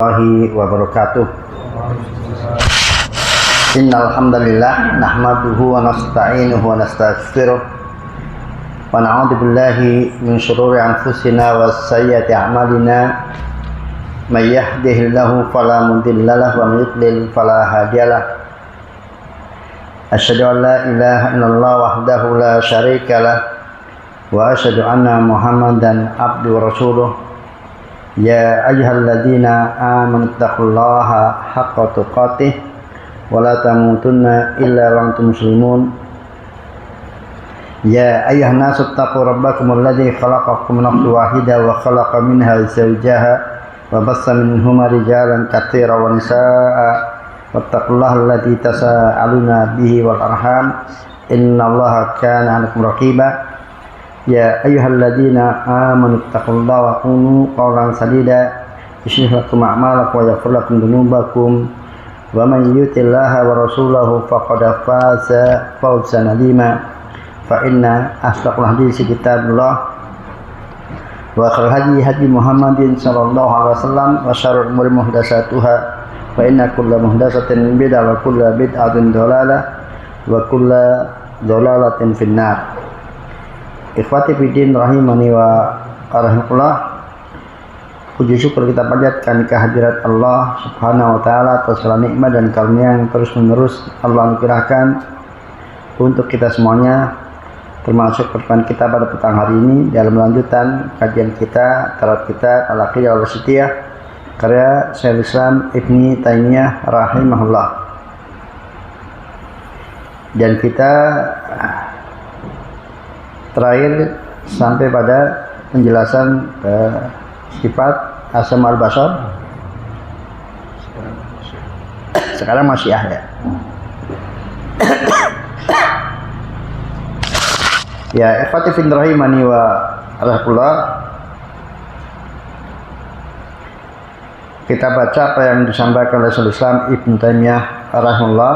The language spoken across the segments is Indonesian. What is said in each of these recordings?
warahmatullahi wabarakatuh. Innal hamdalillah nahmaduhu wa nasta'inuhu wa nastaghfiruh wa na'udzu billahi min shururi anfusina wa sayyiati a'malina. May yahdihillahu fala mudilla lahu wa may yudlil fala hadiyalah. Asyhadu an la ilaha illallah wahdahu la syarika lah wa asyhadu anna Muhammadan abduhu wa rasuluh. Ya ayyuhalladzina amanu taqullaha haqqa tuqatih wa la tamutunna illa wa antum muslimun. Ya ayyuhan nasu taqu rabbakumul ladzi khalaqakum min nafsin wahidah wa khalaqa minha zawjaha wa bassa minhuma rijalan katsiran wa nisaa'a wattaqullaha alladzi tasaaluna bihi wal arham innallaha kana 'alaikum raqiba. Ya ayyuhalladzina amanu taqullaha wa qulu qawlan sadida yuslih lakum a'malakum wa yaghfir lakum dhunubakum wa man yuti'illaha wa rasulahu faqad faza fawzan 'azima. Fa inna asdaqal haditsi kitabullah wa khairal hadi hadi Muhammadin sallallahu alaihi wasallam wa syarrul umuri muhdatsatuha fa inna kulla muhdatsatin bid'ah wa kulla bid'atin dhalalah wa kulla dhalalatin finnar. Ikhwati fiddin rahimani wa rahimakumullah. Puji syukur kita panjatkan kehadirat Allah Subhanahu wa taala atas segala nikmat dan karunia yang terus-menerus Allah anugerahkan untuk kita semuanya, termasuk pertemuan kita pada petang hari ini dalam lanjutan kajian kita terhadap kita Al-Aqidah Al-Wasithiyah karya Syekhul Islam Ibnu Taimiyah rahimahullah. Dan kita terakhir sampai pada penjelasan sifat asma al-bashar. Sekarang masih ya. Ya, ikhwati fin rahimani wa rahmatullah. Kita baca apa yang disampaikan oleh Syekhul Islam Ibnu Taimiyah rahimahullah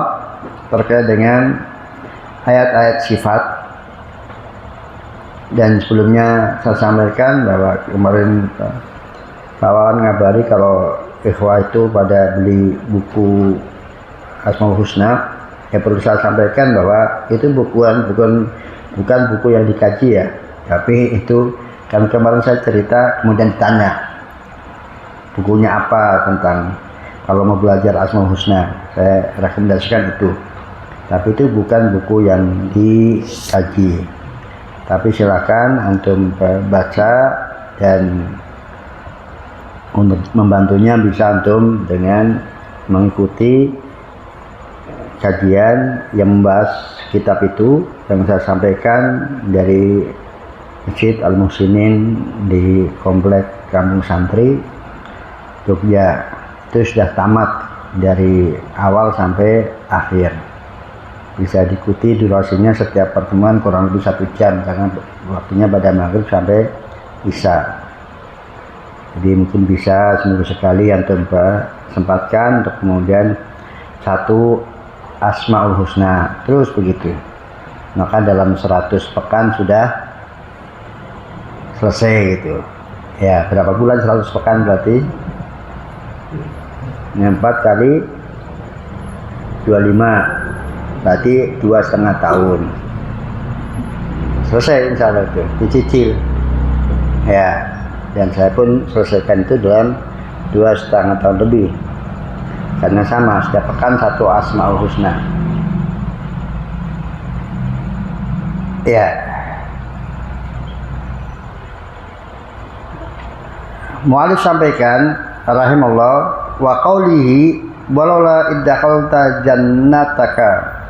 terkait dengan ayat-ayat sifat. Dan sebelumnya saya sampaikan bahwa kemarin kawan ngabari kalau ikhwah itu pada beli buku Asmaul Husna, ya perlu saya sampaikan bahwa itu bukan buku yang dikaji ya, tapi itu kan kemarin saya cerita kemudian ditanya bukunya apa tentang kalau mau belajar Asmaul Husna, saya rekomendasikan itu, tapi itu bukan buku yang dikaji. Tapi silakan antum baca dan untuk membantunya bisa antum dengan mengikuti kajian yang membahas kitab itu yang saya sampaikan dari Masjid Al-Muhsinin di Komplek Kampung Santri Jogja. Itu sudah tamat dari awal sampai akhir. Bisa diikuti durasinya setiap pertemuan kurang lebih 1 jam karena waktunya pada maghrib sampai isya. Jadi mungkin bisa seminggu sekali antum sempatkan untuk kemudian satu Asmaul Husna terus begitu. Maka dalam 100 pekan sudah selesai gitu. Ya, berapa bulan 100 pekan berarti? 4 kali 25 berarti 2,5 tahun selesai insya Allah itu dicicil ya, dan saya pun selesaikan itu dalam 2,5 tahun lebih karena sama setiap pekan satu Asmaul Husna ya. Mu'alif sampaikan rahimahullah wa qawlihi walaula iddakhalta jannataka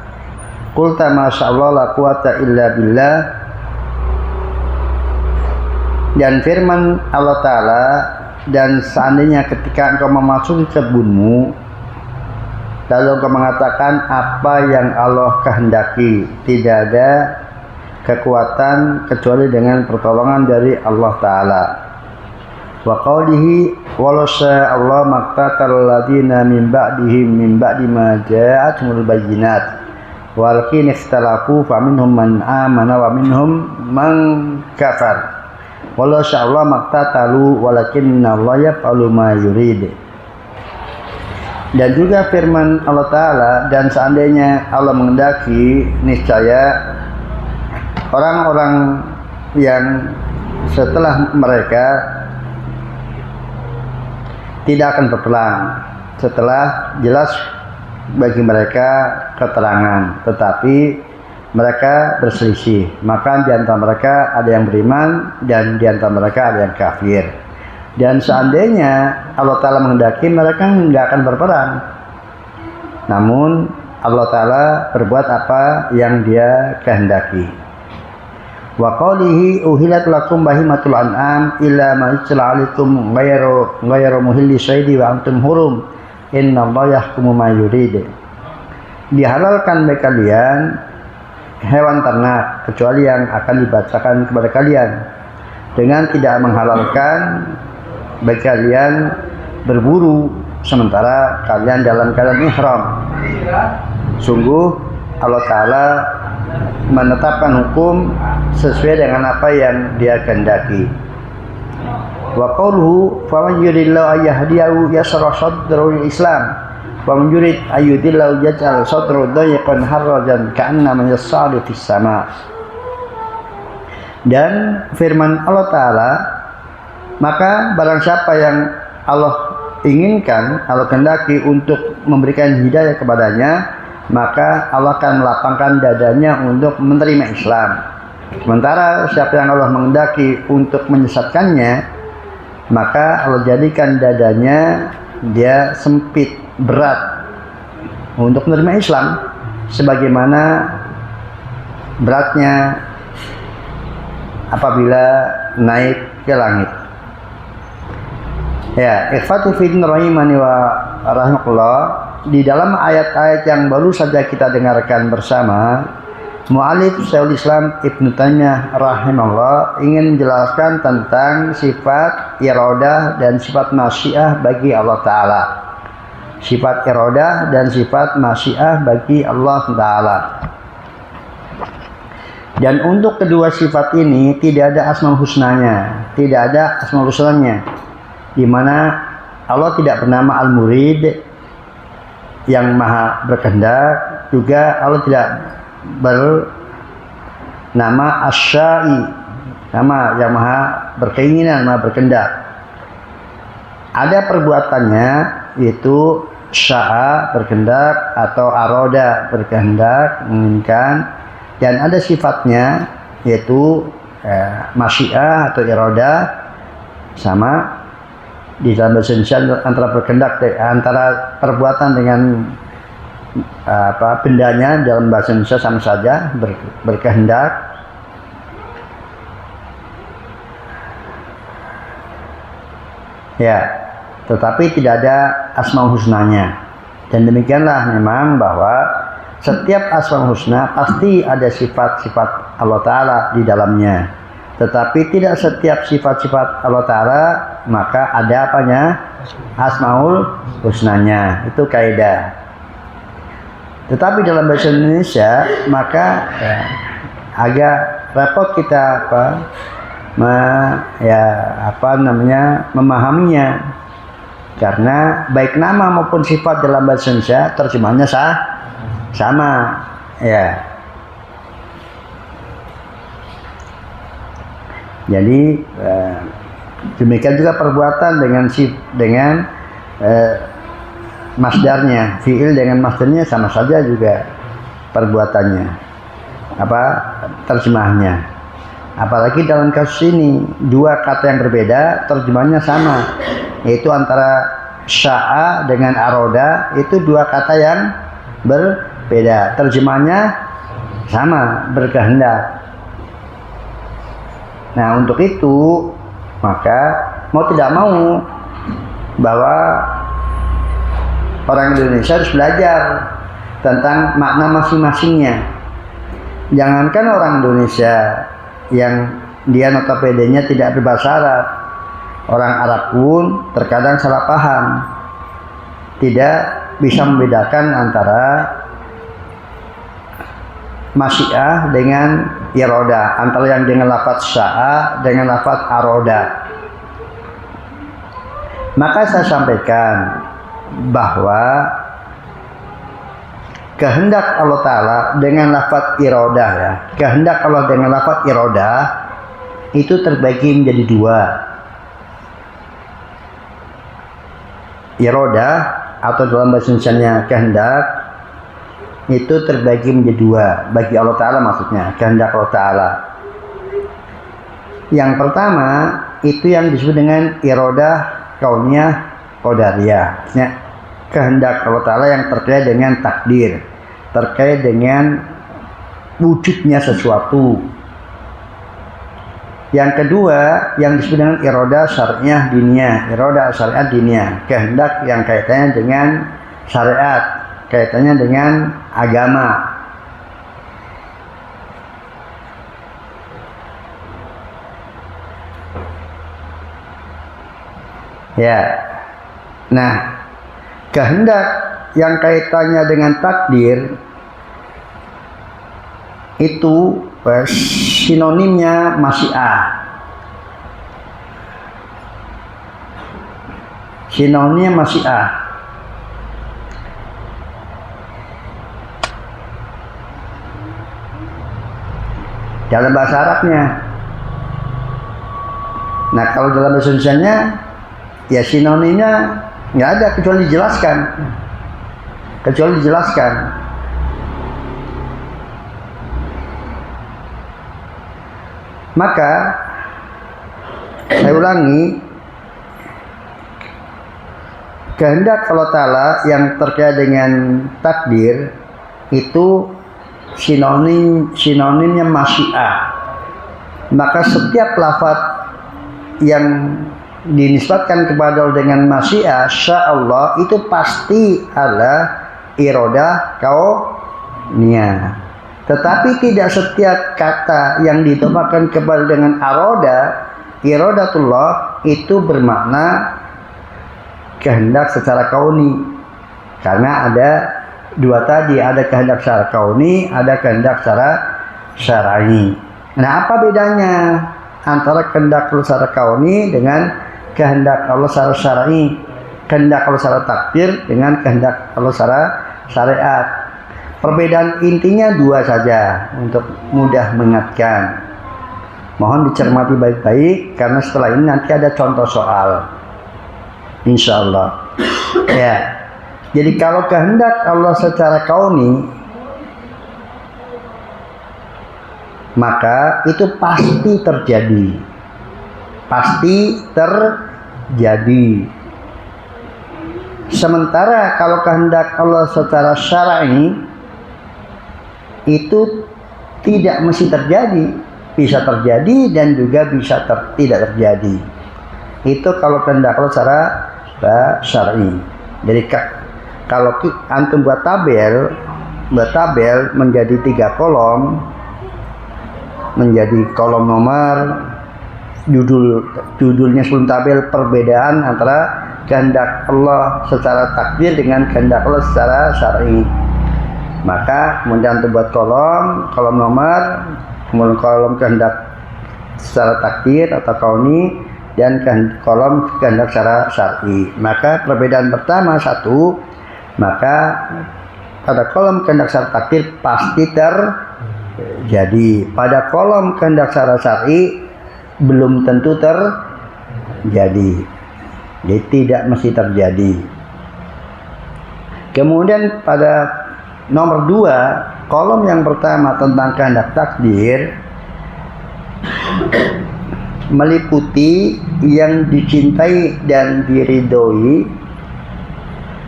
qulta masyaallah la quwata illa billah. Dan firman Allah Ta'ala, dan seandainya ketika engkau memasuki kebunmu lalu engkau mengatakan apa yang Allah kehendaki, tidak ada kekuatan kecuali dengan pertolongan dari Allah Ta'ala. Wa qawlihi walau sya'allah maqtatal ladina min ba'dihim min ba'di ma ja'atumul bayyinat walakin ikhtalafu faminhum man amana wa minhum man kafar walau sya'allah maqtatalu walakinna Allah yaf'alu ma yurid. Dan juga firman Allah Ta'ala, dan seandainya Allah mengendaki, niscaya orang-orang yang setelah mereka tidak akan berperang setelah jelas bagi mereka keterangan, tetapi mereka berselisih, maka di antara mereka ada yang beriman dan di antara mereka ada yang kafir. Dan seandainya Allah Ta'ala menghendaki, mereka tidak akan berperang, namun Allah Ta'ala berbuat apa yang Dia kehendaki. Wa qawlihi uhilat lakum bahimatul an'am illa ma yutla 'alaikum ghayru muhilli syaidi wa antum hurum innallaha yahkumu ma yurid. Dihalalkan bagi kalian hewan ternak kecuali yang akan dibacakan kepada kalian, dengan tidak menghalalkan bagi kalian berburu sementara kalian dalam keadaan ihram. Sungguh Allah Ta'ala menetapkan hukum sesuai dengan apa yang Dia kehendaki. Wa qawluhu faman yuridillahu ayyahdiyahu yashrah sadrahu Islam wa man yurid ayyudillahu yaj'al sadrahu dayyqan harajan ka'annama yas'adu fis sama'. Dan firman Allah Ta'ala, maka barang siapa yang Allah inginkan, Allah kehendaki untuk memberikan hidayah kepadanya, maka Allah akan melapangkan dadanya untuk menerima Islam. Sementara siapa yang Allah menghendaki untuk menyesatkannya, maka Allah jadikan dadanya dia sempit, berat untuk menerima Islam, sebagaimana beratnya apabila naik ke langit. Ya, ikhwati fi din rahimani wa rahimakumullah, di dalam ayat-ayat yang baru saja kita dengarkan bersama, mu'allif Syekhul Islam Ibnu Taimiyah rahimahullah ingin menjelaskan tentang sifat iradah dan sifat masyiah bagi Allah Ta'ala. Sifat iradah dan sifat masyiah bagi Allah Ta'ala. Dan untuk kedua sifat ini tidak ada asmaul husnanya, tidak ada asmaul husnanya, di mana Allah tidak bernama Al-Murid yang maha berkehendak, juga Allah tidak bernama Asy-Sya'i, nama yang maha berkeinginan, maha berkehendak. Ada perbuatannya, yaitu sya'a berkehendak atau aroda berkehendak, menginginkan, dan ada sifatnya yaitu masyiah atau iroda, sama di dalam bahasa Indonesia antara berkehendak, antara perbuatan dengan bendanya dalam bahasa Indonesia sama saja, berkehendak. Ya, tetapi tidak ada asmaul husnanya. Dan demikianlah memang bahwa setiap asmaul husna pasti ada sifat-sifat Allah Ta'ala di dalamnya. Tetapi tidak setiap sifat-sifat Allah Ta'ala maka ada apanya? Asmaul husnanya. Itu kaidah. Tetapi dalam bahasa Indonesia maka agak repot kita memahaminya, karena baik nama maupun sifat dalam bahasa Indonesia terjemahnya sama, ya. Jadi demikian juga perbuatan dengan masdarnya, fiil dengan masdarnya sama saja juga perbuatannya, terjemahnya. Apalagi dalam kasus ini dua kata yang berbeda terjemahnya sama, yaitu antara sya'a dengan aroda, itu dua kata yang berbeda, terjemahnya sama, berkehendak. Nah, untuk itu maka mau tidak mau bahwa orang Indonesia harus belajar tentang makna masing-masingnya. Jangankan orang Indonesia yang dia notabene-nya tidak berbahasa Arab, orang Arab pun terkadang salah paham, tidak bisa membedakan antara masyiah dengan iroda, antara yang dengan lafaz sya'a dengan lafaz aroda. Maka saya sampaikan bahwa kehendak Allah Ta'ala dengan lafaz iradah ya. Kehendak Allah dengan lafaz iradah itu terbagi menjadi dua. Iradah atau dalam bahasa Indonesianya kehendak itu terbagi menjadi dua. Bagi Allah Ta'ala maksudnya, kehendak Allah Ta'ala. Yang pertama itu yang disebut dengan iradah kauniyah qadariyah. Maksudnya kehendak Allah Ta'ala yang terkait dengan takdir, terkait dengan wujudnya sesuatu. Yang kedua yang disebut dengan iradah syariah diniyah. Iradah syariah diniyah, kehendak yang kaitannya dengan syariat, kaitannya dengan agama. Ya. Nah, kehendak yang kaitannya dengan takdir itu sinonimnya masyiah. Sinonimnya masyiah. Dalam bahasa Arabnya. Nah, kalau dalam bahasa Indonesianya ya sinonimnya nggak ada kecuali dijelaskan. Maka saya ulangi, kehendak Allah Ta'ala yang terkait dengan takdir itu sinonimnya masyiah. Maka setiap lafaz yang dinisbatkan kepada Allah dengan masyiah, insyaallah itu pasti ada iradah kauniyah. Tetapi tidak setiap kata yang ditambahkan kepada dengan iradatullah itu bermakna kehendak secara kauni. Karena ada dua tadi, ada kehendak secara kauni, ada kehendak secara syar'i. Nah, apa bedanya antara kehendak Allah secara kauni dengan kehendak Allah secara syar'i? Kehendak Allah secara takdir dengan kehendak Allah secara syariat. Perbedaan intinya dua saja untuk mudah mengingatkan. Mohon dicermati baik-baik karena setelah ini nanti ada contoh soal. Insyaallah. Ya. Jadi kalau kehendak Allah secara kauni, maka itu pasti terjadi. Pasti terjadi. Sementara kalau kehendak Allah secara syar'i itu tidak mesti terjadi, bisa terjadi dan juga bisa tidak terjadi. Itu kalau kehendak Allah secara syar'i. Jadi kalau antum buat tabel menjadi 3 kolom, menjadi kolom nomor judulnya sebelum tabel perbedaan antara kehendak Allah secara takdir dengan kehendak Allah secara syar'i. Maka kemudian buat kolom nomor, kemudian kolom kehendak secara takdir atau kauni dan kolom kehendak secara syar'i. Maka perbedaan pertama satu, maka pada kolom kehendak secara takdir pasti terjadi. Pada kolom kehendak secara syar'i belum tentu terjadi. Jadi tidak mesti terjadi. Kemudian pada nomor 2, kolom yang pertama tentang kehendak takdir meliputi yang dicintai dan diridhoi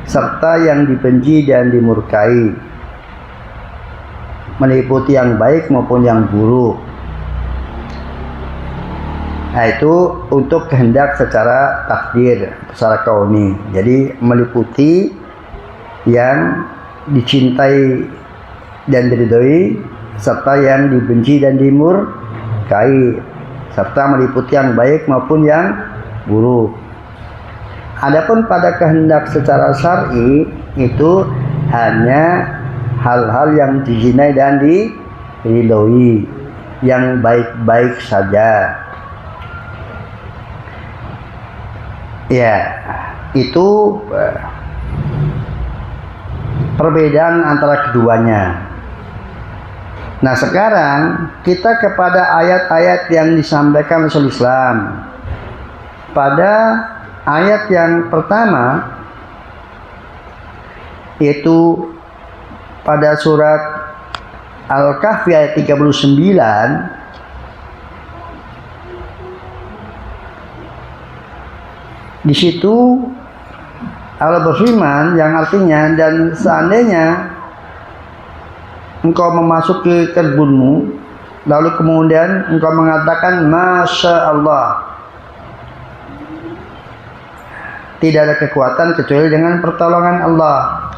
serta yang dibenci dan dimurkai, meliputi yang baik maupun yang buruk. Nah, itu untuk kehendak secara takdir, secara kauni. Jadi meliputi yang dicintai dan diridhoi serta yang dibenci dan dimurkai, serta meliputi yang baik maupun yang buruk. Adapun pada kehendak secara syar'i itu hanya hal-hal yang dizinai dan diridhoi, yang baik-baik saja. Ya, itu perbedaan antara keduanya. Nah, sekarang kita kepada ayat-ayat yang disampaikan oleh Islam. Pada ayat yang pertama, yaitu pada surat Al-Kahfi ayat 39, di situ Allah berfirman yang artinya, dan seandainya engkau memasuki kebunmu, lalu kemudian engkau mengatakan Masya Allah, tidak ada kekuatan kecuali dengan pertolongan Allah.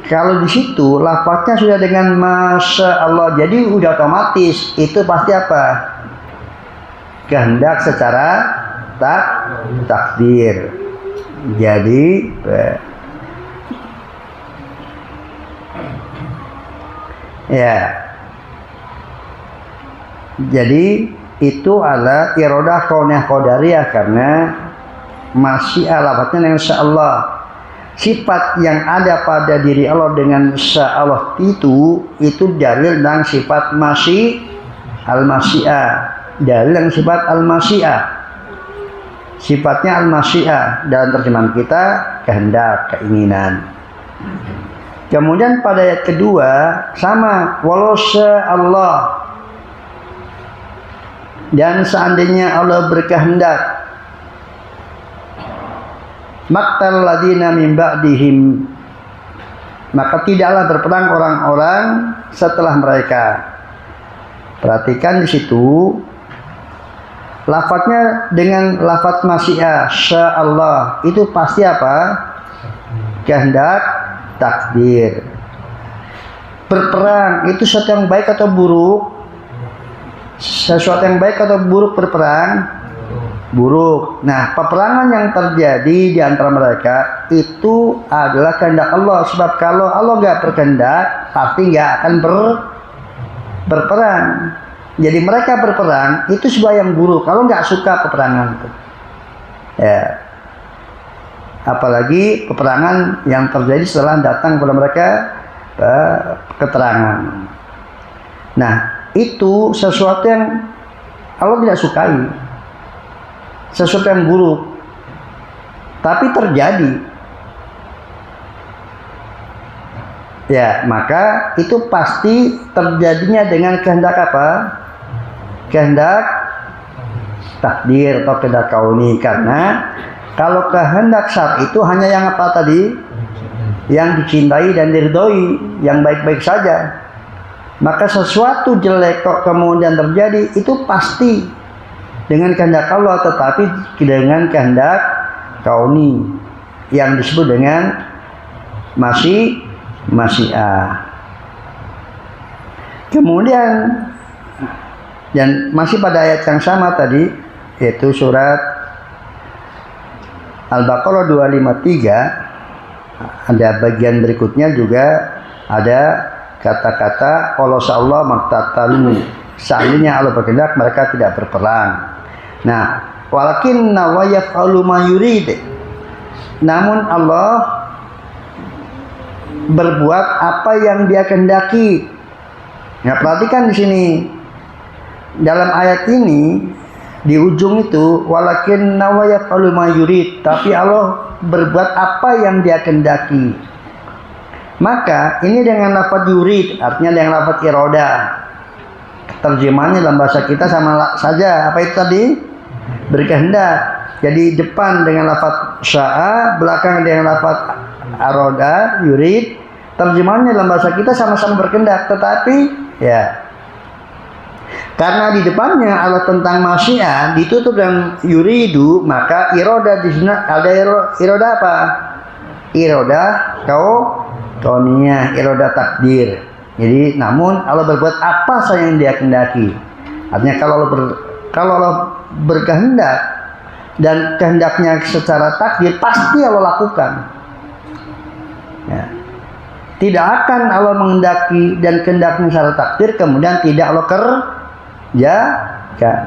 Kalau di situ lafaznya sudah dengan Masya Allah, jadi udah otomatis itu pasti apa? Kehendak secara takdir. Jadi jadi itu adalah iradah kauniyah qadariyah, karena masyiah lafaznya dengan insyaallah. Sifat yang ada pada diri Allah dengan insyaallah itu dalil dan sifat al-masyiah, dalil dan sifat al-masyiah. Sifatnya al-masyiah dalam terjemahan kita kehendak, keinginan. Kemudian pada ayat kedua sama, walau Allah, dan seandainya Allah berkehendak, maktal ladina min ba'dihim, maka tidaklah berperang orang-orang setelah mereka. Perhatikan di situ lafadznya dengan lafadz masyiah, sya Allah, itu pasti apa? Kehendak, takdir. Berperang itu sesuatu yang baik atau buruk? Sesuatu yang baik atau buruk berperang? Buruk. Nah, peperangan yang terjadi di antara mereka itu adalah kehendak Allah. Sebab kalau Allah nggak berkehendak, pasti nggak akan berperang. Jadi mereka berperang itu sebuah yang buruk kalau nggak suka peperangan itu. Ya. Apalagi peperangan yang terjadi setelah datang kepada mereka keterangan. Nah, itu sesuatu yang Allah tidak sukai, sesuatu yang buruk, tapi terjadi. Ya, maka itu pasti terjadinya dengan kehendak apa? Kehendak takdir atau kehendak kauni. Karena kalau kehendak syar'i itu hanya yang apa tadi? Yang dicintai dan diridhoi, yang baik-baik saja. Maka sesuatu jelek kok kemudian terjadi, itu pasti dengan kehendak Allah, tetapi dengan kehendak kauni yang disebut dengan masyiah. Kemudian dan masih pada ayat yang sama tadi, yaitu surat Al-Baqarah 253, ada bagian berikutnya juga ada kata-kata kalau Allah maktatalu, seandainya Allah berkehendak mereka tidak berperang. Nah, walakinna wa yaf'alu ma yurid, namun Allah berbuat apa yang Dia kehendaki. Nah, perhatikan di sini dalam ayat ini di ujung itu walakinna wa yaf'alu ma yurid, tapi Allah berbuat apa yang Dia kehendaki. Maka ini dengan lafaz yurid, artinya dengan lafaz iroda. Terjemahannya dalam bahasa kita sama saja. Apa itu tadi? Berkehendak. Jadi depan dengan lafaz sya'a, belakang dengan lafaz aroda, yurid. Terjemahannya dalam bahasa kita sama-sama berkehendak, tetapi ya karena di depannya Allah tentang masyiah ditutup dengan yuridu, maka iroda di sini ada iroda apa? Iroda kauniyah, iroda takdir. Jadi namun Allah berbuat apa saja yang Dia kehendaki. Artinya kalau Allah berkehendak dan kehendaknya secara takdir pasti Allah lakukan. Ya. Tidak akan Allah menghendaki dan kehendaknya secara takdir kemudian tidak Allah kerjakan.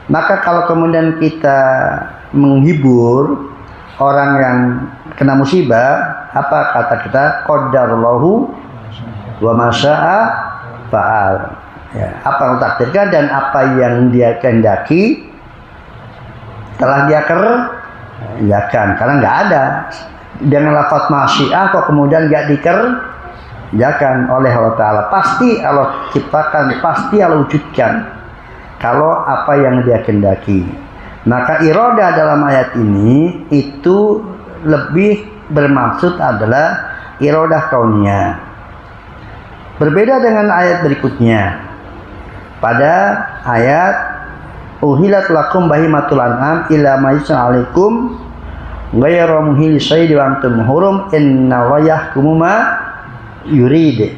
Maka kalau kemudian kita menghibur orang yang kena musibah, apa kata kita? Qadarallahu wa ma syaa fa'al. Ya, apa yang takdirkan dan apa yang dia kehendaki telah dia kerjakan. Karena nggak ada dengan lafaz masyiah kok kemudian nggak dikerjakan oleh Allah Ta'ala. Pasti Allah ciptakan, pasti Allah wujudkan kalau apa yang dia kehendaki. Maka iroda dalam ayat ini itu lebih bermaksud adalah irodah kauniyah. Berbeda dengan ayat berikutnya. Pada ayat uhilat lakum bahimatul an'am illa ma yusna alaikum ghayra muhil sayd wa antum hurum inna wa yahkumu ma yurid.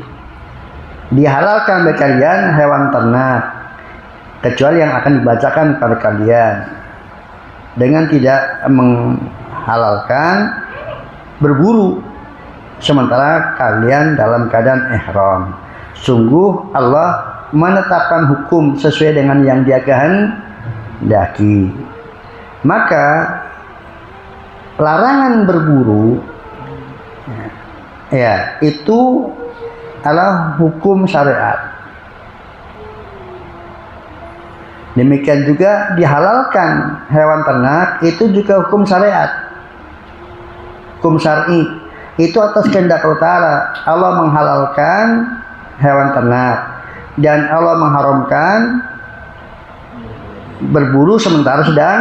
Dihalalkan bagi kalian hewan ternak kecuali yang akan dibacakan pada kalian, dengan tidak menghalalkan berburu sementara kalian dalam keadaan ihram. Sungguh Allah menetapkan hukum sesuai dengan yang dia kehendaki. Maka larangan berburu ya itu adalah hukum syariat. Demikian juga dihalalkan hewan ternak itu juga hukum syariat, hukum syar'i. Itu atas kehendak Allah Ta'ala. Allah menghalalkan hewan ternak dan Allah mengharamkan berburu sementara sedang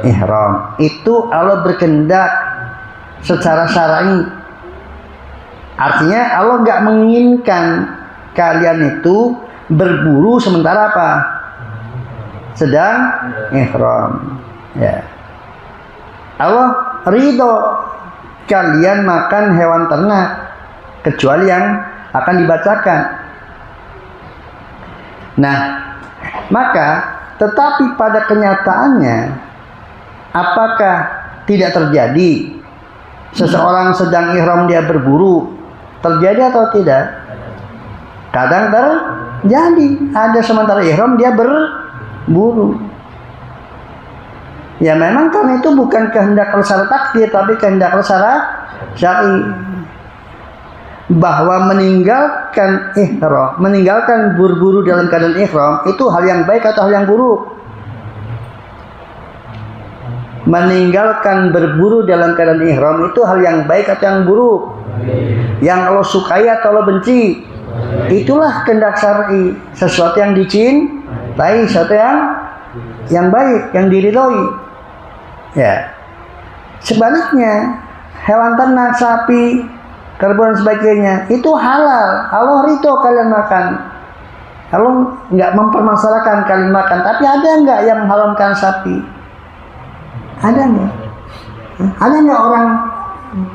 ihram. Itu Allah berkehendak secara syar'i. Artinya Allah nggak menginginkan kalian itu berburu sementara apa? Sedang ihram. Ya. Allah ridho kalian makan hewan ternak kecuali yang akan dibacakan. Nah, maka tetapi pada kenyataannya apakah tidak terjadi seseorang sedang ihram dia berburu? Terjadi atau tidak? Kadang terjadi. Ada sementara ihram dia berburu. Ya memang karena itu bukan kehendak secara takdir, tapi kehendak secara syar'i. Bahwa meninggalkan ihram, meninggalkan berburu dalam keadaan ihram itu hal yang baik atau hal yang buruk? Meninggalkan berburu dalam keadaan ihram itu hal yang baik atau yang buruk? Yang Allah sukai atau Allah benci? Itulah kehendak syar'i, sesuatu yang dicintai, sesuatu yang baik, yang diridhoi. Ya. Sebaliknya, hewan ternak, sapi, kerbau dan sebagainya itu halal. Allah ridho kalian makan. Allah nggak mempermasalahkan kalian makan. Tapi ada nggak yang mengharamkan sapi? Ada nggak? Ada nggak orang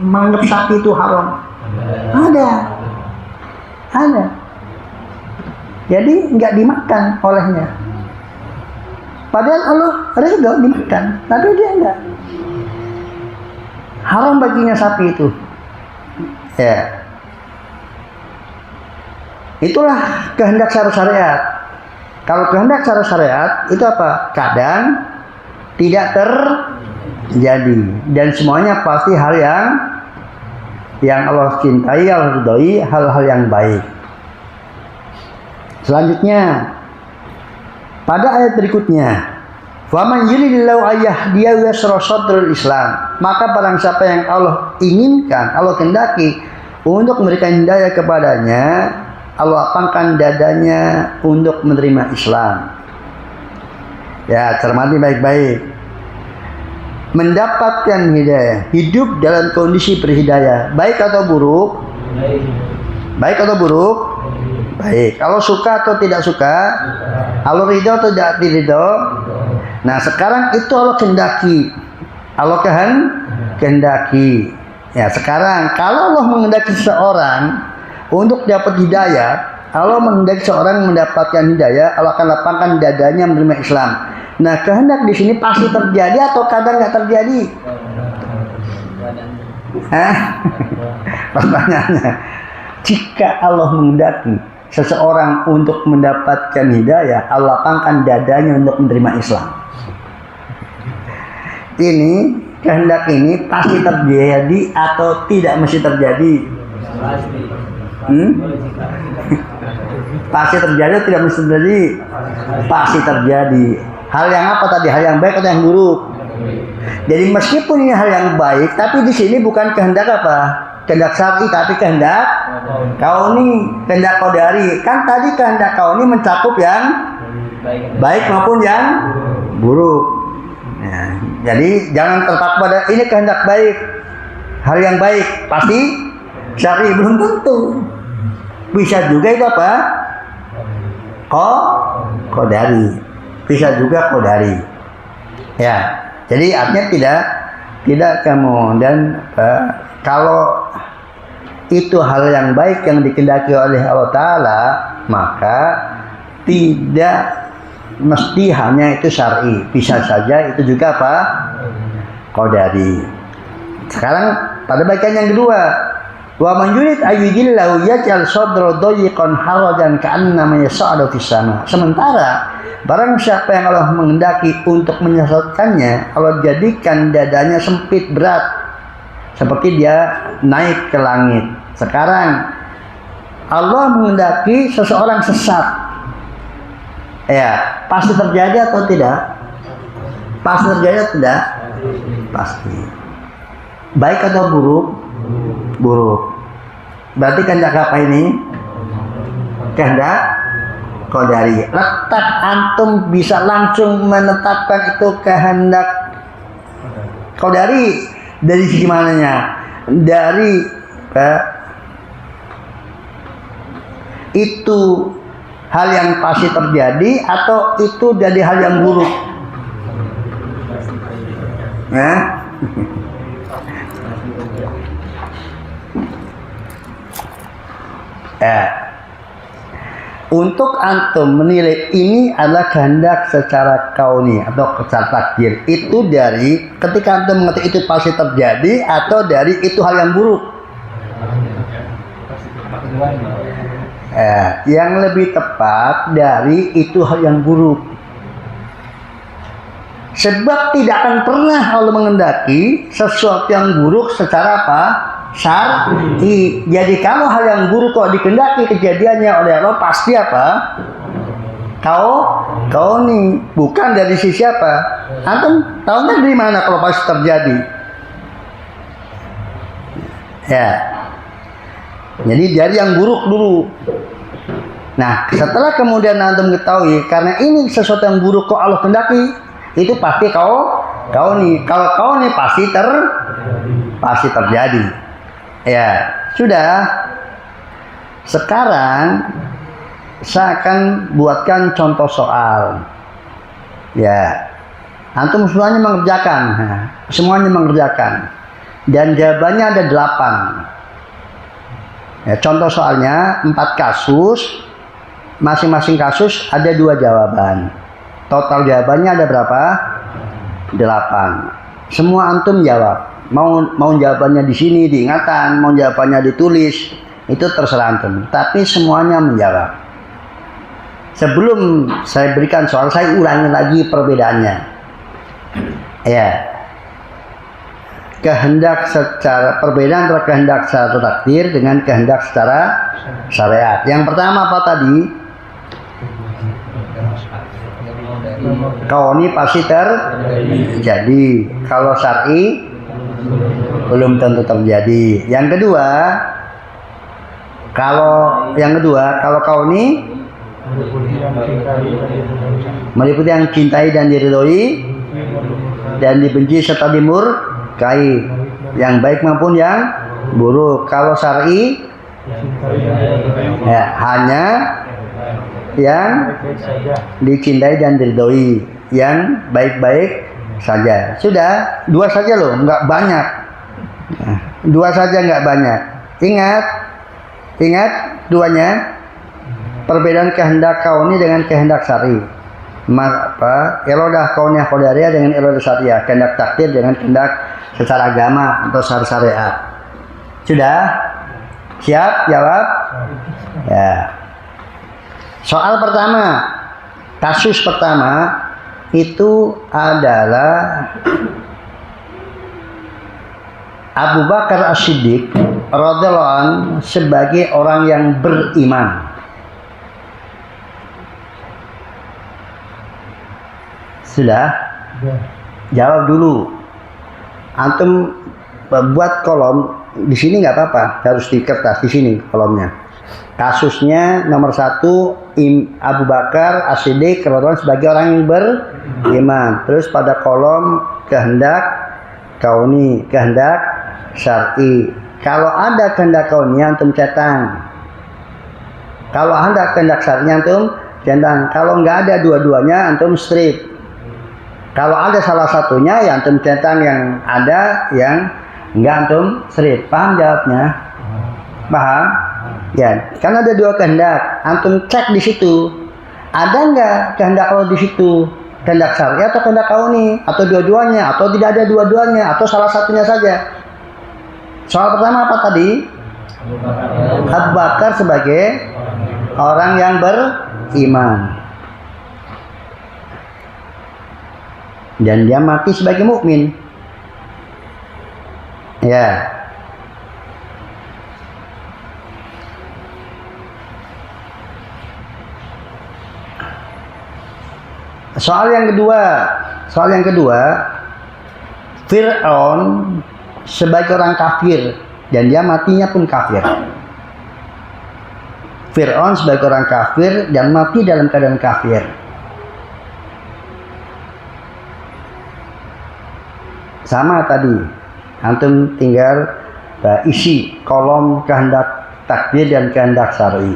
menganggap sapi itu haram? Ada. Ada. Jadi nggak dimakan olehnya. Padahal Allah ridho dimakan, tapi dia enggak. Haram baginya sapi itu. Ya. Itulah kehendak secara syariat. Kalau kehendak secara syariat itu apa? Kadang tidak terjadi dan semuanya pasti hal yang Allah cintai, Allah ridhoi, hal-hal yang baik. Selanjutnya pada ayat berikutnya, "Faman yuridillahu ayyahdiyahu yashrah sadrul Islam." Maka barang siapa yang Allah inginkan, Allah kehendaki untuk memberikan hidayah kepadanya, Allah lapangkan dadanya untuk menerima Islam. Ya, cermati baik-baik. Mendapatkan hidayah, hidup dalam kondisi berhidayah, baik atau buruk? Baik atau buruk? Baik. Kalau suka atau tidak suka? Allah ridho atau tidak ridho? Nah, sekarang itu Allah kehendaki. Allah kehendaki. Ya, sekarang kalau Allah menghendaki seseorang untuk dapat hidayah, Allah menghendaki seorang mendapatkan hidayah, Allah akan lapangkan dadanya menerima Islam. Nah, kehendak di sini pasti terjadi atau kadang nggak terjadi? Pertanyaannya, jika Allah menghendaki seseorang untuk mendapatkan hidayah, Allah lapangkan dadanya untuk menerima Islam. Ini kehendak ini pasti terjadi atau tidak mesti terjadi? Pasti terjadi atau tidak mesti terjadi? Pasti terjadi. Hal yang apa tadi? Hal yang baik atau yang buruk? Jadi meskipun ini hal yang baik, tapi di sini bukan kehendak apa? Kehendak syar'i, tapi kehendak kauni, kehendak qadari. Kan tadi kehendak kauni mencakup yang baik maupun yang buruk. Ya, jadi jangan terpaku pada ini kehendak baik, hal yang baik pasti syar'i, belum tentu. Bisa juga itu apa? Qadari. Bisa juga qadari. Ya. Jadi artinya tidak kemudian kalau itu hal yang baik yang dikehendaki oleh Allah Ta'ala, maka tidak mesti hanya itu syar'i, bisa saja itu juga apa? Qadari. Sekarang pada bagian yang kedua, wa man yurid ayyudillahu yaj'al sadra dayiqan harajan ka'annama yas'adu fis sama. Sementara barang siapa yang Allah menghendaki untuk menyesatkannya, Allah jadikan dadanya sempit berat seperti dia naik ke langit. Sekarang Allah menghendaki seseorang sesat, ya pasti terjadi atau tidak? Pasti terjadi atau tidak? Pasti. Baik atau buruk? Buruk. Berarti kehendak apa ini? Kehendak qadari. Letak antum bisa langsung menetapkan itu kehendak qadari dari sisi mananya? Dari itu hal yang pasti terjadi atau itu jadi hal yang buruk? Ya. Untuk antum menilai ini adalah kehendak secara kauni atau secara takdir, itu dari ketika antum mengerti itu pasti terjadi atau dari itu hal yang buruk? Yang lebih tepat dari itu hal yang buruk. Sebab tidak akan pernah Allah mengendaki sesuatu yang buruk secara apa? Syar'i. Jadi kalau hal yang buruk kok dikehendaki kejadiannya oleh Allah, pasti apa? Kau nih, bukan dari sisi apa? Antum tahunya dari mana kalau pasti terjadi? Ya. Jadi dari yang buruk dulu. Nah, setelah kemudian antum ketahui karena ini sesuatu yang buruk kok Allah kehendaki, itu pasti kau nih. Kalau kau nih pasti terjadi. Ya, sudah. Sekarang saya akan buatkan contoh soal. Ya, antum semuanya mengerjakan. Semuanya mengerjakan. Dan jawabannya ada 8. Ya, contoh soalnya 4 kasus. Masing-masing kasus ada 2 jawaban. Total jawabannya ada berapa? 8. Semua antum jawab. Mau jawabannya di sini diingatan, mau jawabannya ditulis, itu terserah antum. Tapi semuanya menjawab. Sebelum saya berikan soal, saya ulangi lagi perbedaannya. Ya. Perbedaan antara kehendak secara takdir dengan kehendak secara syariat. Yang pertama apa tadi? Kauni pasti terjadi. Kalau syar'i belum tentu terjadi. Yang kedua, kalau kauni meliputi yang cintai dan diridhoi dan dibenci serta dimurkai, yang baik maupun yang buruk. Kalau syar'i ya hanya yang dicintai dan diridhoi, yang baik-baik saja. Sudah 2 saja loh, nggak banyak. 2 saja nggak banyak. Ingat 2-nya. Perbedaan kehendak kauni dengan kehendak syar'i. Irodah kauniyah qadariyah dengan irodah syariah. Kehendak takdir dengan kehendak secara agama atau secara syariat. Sudah? Siap jawab? Ya. Soal pertama, kasus pertama itu adalah Abu Bakar As-Siddiq radhiyallahu anhu sebagai orang yang beriman. Sudah? Jawab dulu. Antum buat kolom di sini nggak apa-apa, harus di kertas di sini kolomnya. Kasusnya nomor 1 Abu Bakar As-Siddiq sebagai orang yang beriman. Terus pada kolom kehendak kauni, kehendak syar'i. Kalau ada kehendak kauni antum centang. Kalau ada kehendak syar'i antum centang. Kalau nggak ada dua-duanya antum strip. Kalau ada salah satunya ya antum centang yang ada, yang enggak antum strip. Paham jawabnya? Paham? Ya, kan ada dua kehendak. Antum cek di situ. Ada enggak kehendak Allah di situ? Kehendak syar'i atau kehendak kauni, atau dua-duanya, atau tidak ada dua-duanya, atau salah satunya saja. Soal pertama apa tadi? Abu Bakar sebagai orang yang beriman. Dan dia mati sebagai mukmin. Ya. Soal yang kedua, Fir'aun sebagai orang kafir dan dia matinya pun kafir. Fir'aun sebagai orang kafir dan mati dalam keadaan kafir. Sama tadi, antum tinggal isi kolom kehendak takdir dan kehendak syar'i.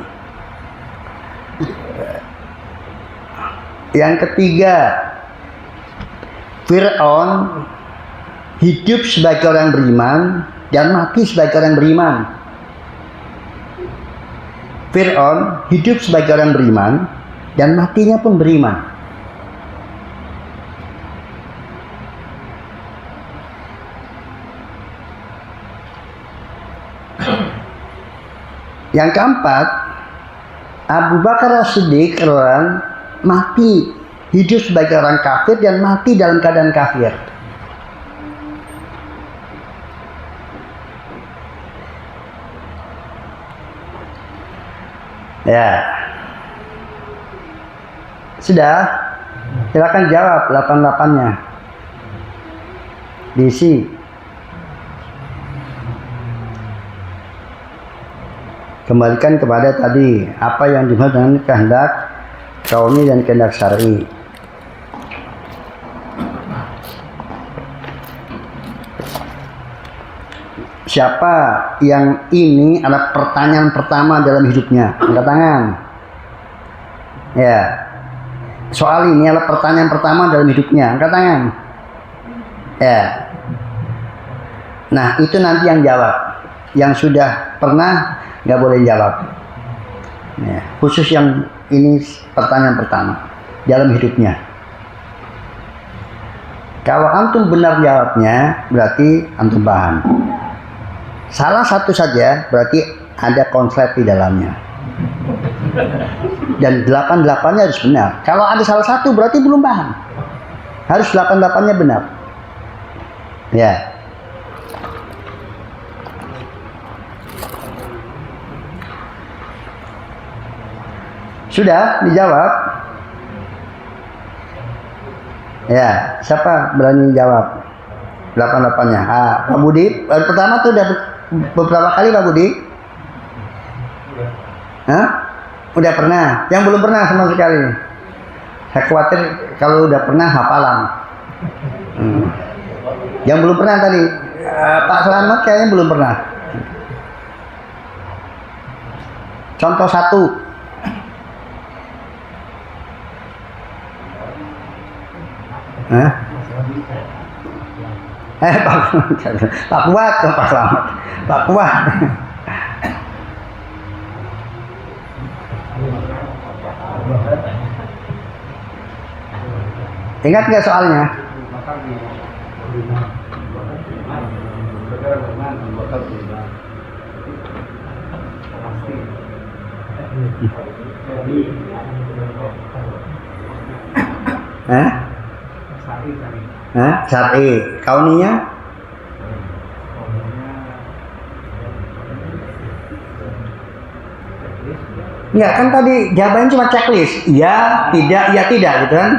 Yang ketiga, Fir'aun hidup sebagai orang beriman dan mati sebagai orang beriman. Fir'aun hidup sebagai orang beriman dan matinya pun beriman. Yang keempat, Abu Bakar As-Siddiq mati hidup sebagai orang kafir dan mati dalam keadaan kafir. Ya. Sudah? Silakan jawab 88-nya. Diisi. Kembalikan kepada tadi apa yang dimaksud dengan kehendak kauni dan kehendak syar'i. Siapa yang ini adalah pertanyaan pertama dalam hidupnya? Angkat tangan. Ya. Soal ini adalah pertanyaan pertama dalam hidupnya. Angkat tangan. Ya. Nah, itu nanti yang jawab. Yang sudah pernah nggak boleh jawab. Ya, khusus yang ini pertanyaan pertama dalam hidupnya. Kalau antum benar jawabnya, berarti antum paham. Salah satu saja berarti ada konsep di dalamnya. Dan 88-nya harus benar. Kalau ada salah satu berarti belum paham. Harus 88-nya benar. Ya. Sudah dijawab? Ya, siapa berani jawab? 88-nya. Pak Budi, pertama tuh udah beberapa kali Pak Budi? Hah? Udah pernah? Yang belum pernah sama sekali? Saya khawatir kalau udah pernah hafalan. Yang belum pernah tadi? Pak Selamat kayaknya belum pernah. Contoh 1. Hah? Pak Kuat ke Pak Selamat? Pak Kuat. Ingat nggak soalnya? Syar'i. Kauninya? Enggak, kan tadi jawabannya cuma checklist. Iya, tidak gitu kan.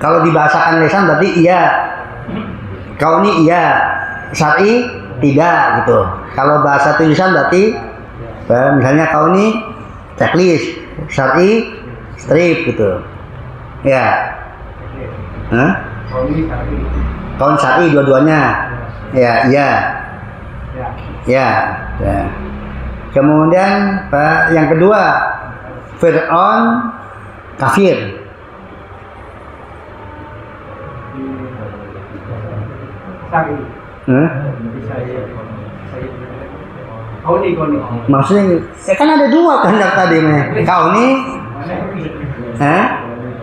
Kalau dibahasakan lisan berarti iya. Kauni iya, syar'i tidak gitu. Kalau bahasa tulisan berarti misalnya kauni checklist, syar'i strip gitu. Ya. Hah? Kaun syar'i dua-duanya. Ya, iya. Ya. Kemudian yang kedua, Fir'aun kafir. Kauni. Maksudnya kan ada dua kehendak tadi nih. Kauni.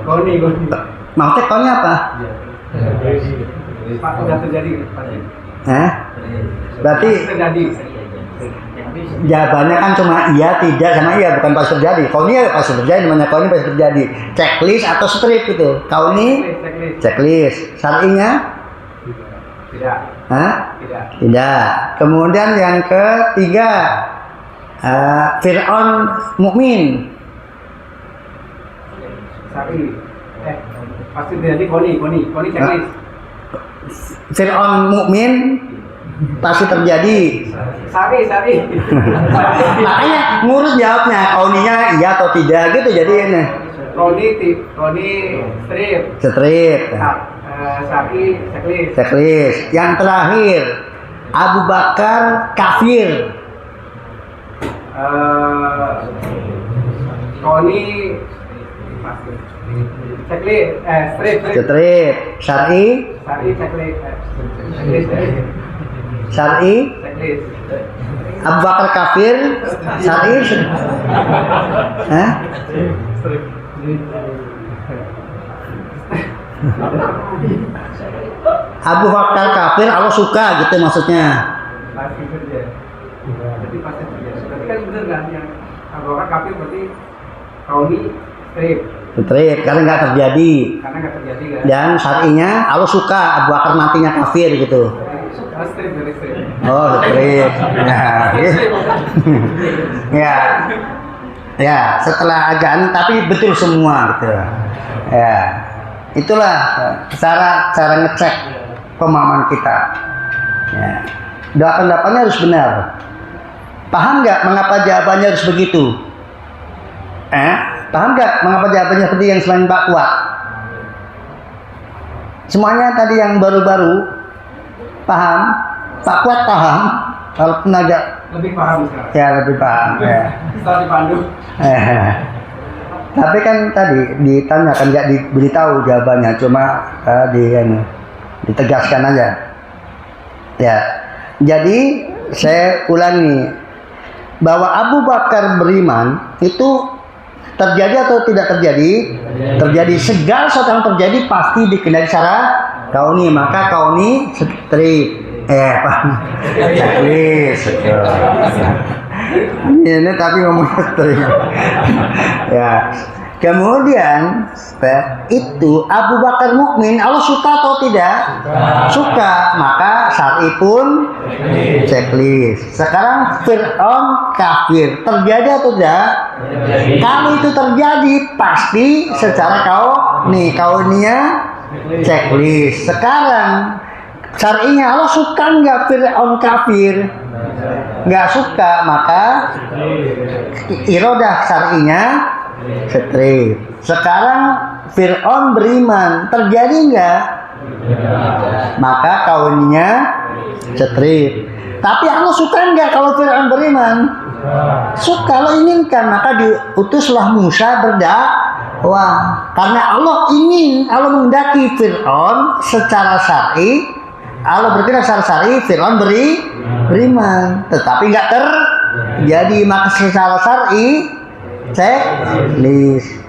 Kauni. Maksudnya kauni apa? Sudah terjadi. Berarti terjadi. jawabannya kan cuma iya, tidak sama iya, bukan pasti terjadi. Kauni ya pasti terjadi, namanya kauni pasti terjadi. Checklist atau strip gitu. Kauni checklist. Syar'inya? Tidak. Tidak. Kemudian yang ketiga, Fir'aun mukmin. Syar'i. Pasti terjadi kauni checklist. Fir'aun mukmin pasti terjadi. Syar'i. Makanya ngurus jawabnya, kauninya iya atau tidak gitu jadi ini. Kauni Strip. Syar'i Checklist. Yang terakhir, Abu Bakar kafir. Kauni checklist. Strip. Syar'i. Syar'i. Abu Bakar kafir. Syar'i. Abu Bakar kafir, Allah suka gitu maksudnya. Pasti terjadi. Berarti kan benar kan yang Abu Bakar kafir berarti kauni strip karena nggak terjadi. Kan. Dan syar'inya Allah suka Abu Bakar matinya kafir gitu. Strip. Oh, strip. Ya, setelah agak tapi betul semua gitu. Ya. Itulah cara ngecek pemahaman kita. Ya. Delapan-delapannya harus benar. Paham nggak mengapa jawabannya harus begitu? Paham nggak mengapa jawabannya seperti yang selain Pak Kuat? Semuanya tadi yang baru-baru paham? Pak Kuat paham? Kalau tenaga lebih paham sekarang. Ya, lebih paham. Ya. Setelah dipandu. Tapi kan tadi ditanyakan nggak diberitahu jawabannya, cuma ditegaskan aja. Ya, jadi saya ulangi bahwa Abu Bakar beriman itu terjadi atau tidak terjadi? Terjadi. Segala sesuatu yang terjadi pasti dikenai secara kauni, maka kauni strip. Checklist. Ini tapi ngomong strip. Ya. Kemudian itu Abu Bakar mukmin, Allah suka atau tidak? Suka, maka syar'i pun checklist. Sekarang Fir'aun kafir, terjadi atau tidak? Kalau itu terjadi pasti secara kauniyah checklist. Sekarang syar'inya Allah suka nggak Fir'aun kafir? Nggak suka, maka irodah syar'inya strip. Sekarang Fir'aun beriman, terjadi nggak? Maka kaunnya strip. Tapi Allah suka nggak kalau Fir'aun beriman? Suka. Kalau inginkan, maka diutuslah Musa berdakwah. Karena Allah menghendaki Fir'aun secara syar'i. Allah bertindak secara syar'i, Fir'aun beriman. Tetapi nggak terjadi, maka secara syar'i checklist.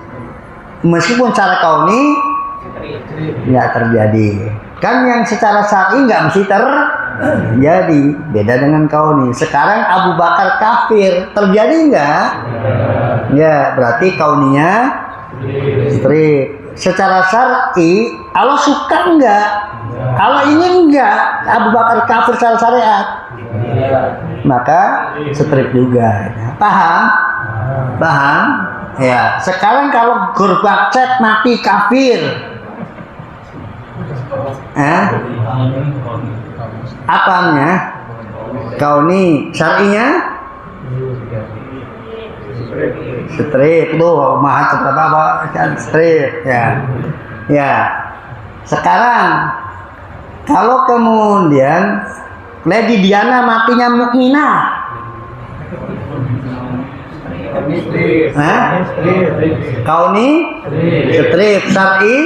Meskipun secara kauni nggak terjadi. Kan yang secara syar'i nggak mesti terjadi. Beda dengan kauni. Sekarang Abu Bakar kafir, terjadi nggak? Ya, berarti kauninya strip. Secara syar'i Allah suka nggak? Kalau ingin nggak Abu Bakar kafir secara syariat, maka strip juga. Paham? Ya, sekarang kalau Gorbachev mati kafir, apanya? Kauni, syar'inya? Strip tuh, mahat apa kan strip ya. Ya. Sekarang kalau kemudian Lady Diana matinya mukminah. Kauni strip, syar'i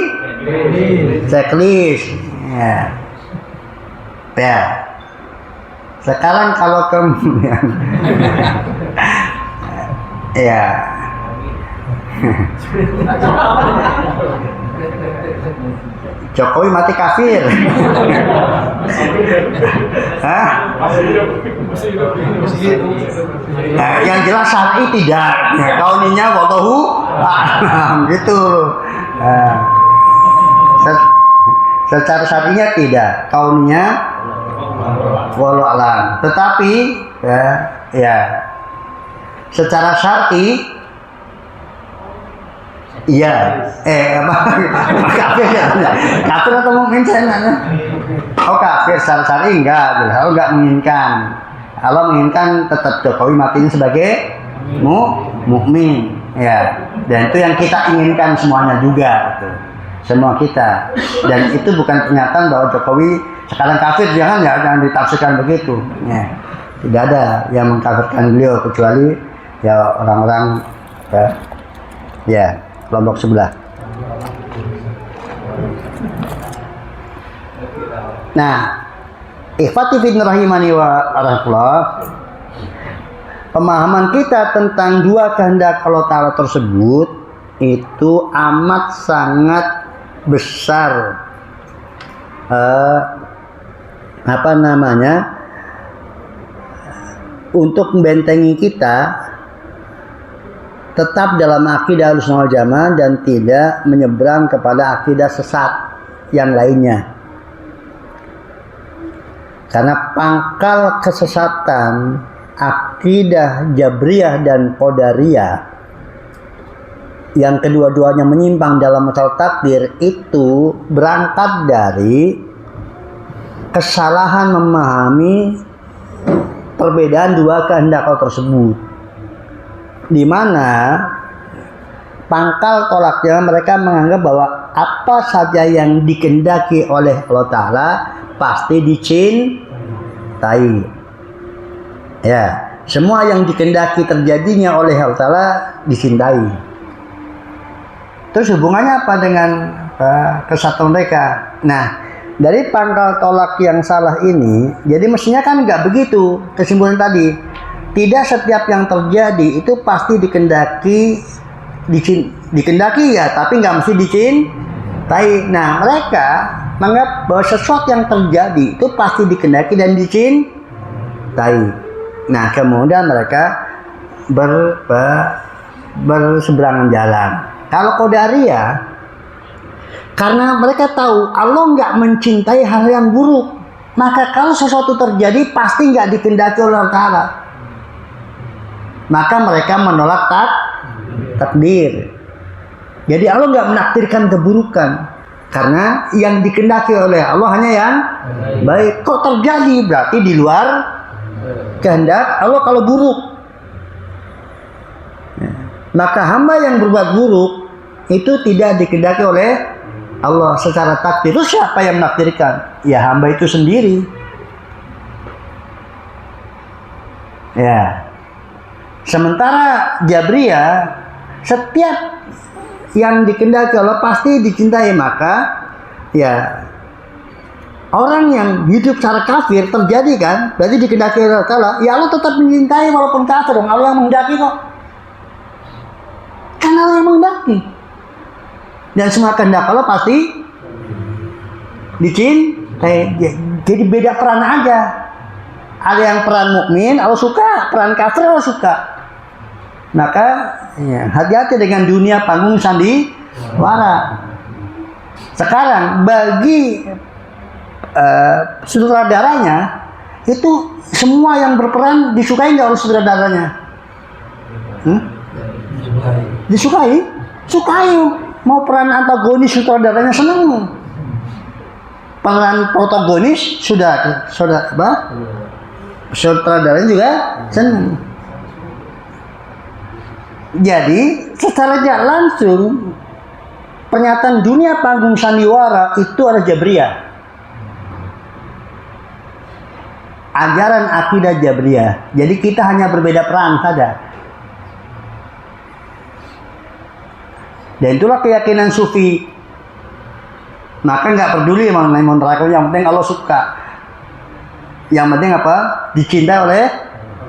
checklist. Ya. Ya. Sekarang kalau kemudian ya Jokowi mati kafir. Hah? Nah, yang jelas syar'i tidak. Kauninya wallahu a'lam gitu. Secara syar'inya tidak, kauninya wallahu a'lam. Tetapi ya secara syar'i iya, kafir ya, kafir atau mukmin saya nanya. Oh kafir secara syar'i enggak, kalau enggak menginginkan. Kalau menginginkan tetap Jokowi matinya sebagai mukmin, ya. Dan itu yang kita inginkan semuanya juga, gitu. Semua kita. Dan itu bukan pernyataan bahwa Jokowi sekarang kafir, jangan ditafsirkan begitu. Ya. Tidak ada yang mengkafirkan beliau kecuali ya orang-orang ya kelompok sebelah. Nah, ikhwati fiddin rahimani wa rahmatullah, pemahaman kita tentang dua kehendak Allah Ta'ala tersebut itu amat sangat besar untuk membentengi kita tetap dalam akidah Ahlussunnah wal Jamaah dan tidak menyeberang kepada akidah sesat yang lainnya. Karena pangkal kesesatan akidah Jabriyah dan Qadariyah yang kedua-duanya menyimpang dalam masalah takdir itu berangkat dari kesalahan memahami perbedaan dua kehendak Allah tersebut, di mana pangkal tolaknya mereka menganggap bahwa apa saja yang dikehendaki oleh Allah Ta'ala pasti dicintai. Ya, semua yang dikehendaki terjadinya oleh Allah Ta'ala dicintai. Terus hubungannya apa dengan kesatuan mereka? Nah, dari pangkal tolak yang salah ini, jadi mestinya kan nggak begitu kesimpulan tadi. Tidak setiap yang terjadi itu pasti dikehendaki ya, tapi nggak mesti dicintai. Nah, mereka menganggap bahwa sesuatu yang terjadi itu pasti dikehendaki dan dicintai. Nah, kemudian mereka berseberangan jalan. Kalau Qadariyah, karena mereka tahu Allah nggak mencintai hal yang buruk, maka kalau sesuatu terjadi pasti nggak dikehendaki oleh Allah Ta'ala. Maka mereka menolak takdir. Jadi Allah nggak menakdirkan keburukan, karena yang dikehendaki oleh Allah hanya yang baik. Kok terjadi berarti di luar kehendak Allah kalau buruk. Maka hamba yang berbuat buruk itu tidak dikehendaki oleh Allah secara takdir. Terus siapa yang menakdirkan? Ya hamba itu sendiri. Ya. Sementara Jabriyah, setiap yang dikehendaki Allah pasti dicintai. Maka ya orang yang hidup secara kafir terjadi kan, berarti dikehendaki Allah Ta'ala, ya Allah tetap mencintai walaupun kafir. Allah yang menghendaki kok. Kan Allah yang menghendaki. Dan semua kehendak Allah pasti dicintai. Jadi beda peran aja. Ada yang peran mukmin Allah suka, peran kafir Allah suka. Maka ya, hati-hati dengan dunia panggung sandiwara. Sekarang bagi sutradaranya itu semua yang berperan disukai nggak oleh sutradaranya? Disukai. Sukai. Mau peran antagonis sutradaranya senang. Peran protagonis sudah apa? Sutradaranya juga senang. Jadi secara tidak langsung pernyataan dunia panggung sandiwara itu adalah Jabriyah. Ajaran akidah Jabriyah. Jadi kita hanya berbeda peran saja. Dan itulah keyakinan Sufi. Maka nggak peduli mengenai neraka, yang penting Allah suka. Yang penting apa? Dicintai oleh